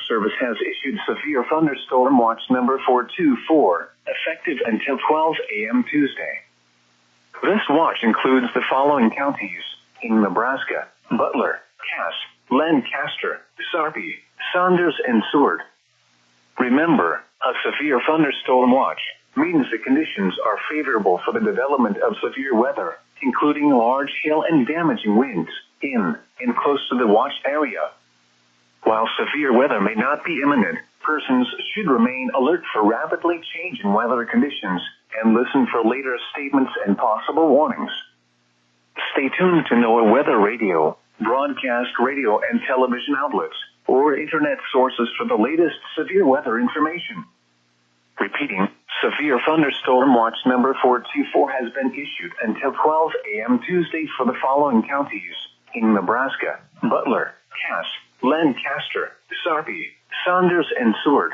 Service has issued severe thunderstorm watch number 424, effective until 12 a.m. Tuesday. This watch includes the following counties in Nebraska: Butler, Cass, Lancaster, Sarpy, Saunders, and Seward. Remember, a severe thunderstorm watch means the conditions are favorable for the development of severe weather, including large hail and damaging winds in and close to the watched area. While severe weather may not be imminent, persons should remain alert for rapidly changing weather conditions and listen for later statements and possible warnings. Stay tuned to NOAA weather radio, broadcast radio and television outlets, or internet sources for the latest severe weather information. Repeating, severe thunderstorm watch number 424 has been issued until 12 a.m. Tuesday for the following counties in Nebraska: Butler, Cass, Lancaster, Sarpy, Saunders, and Seward.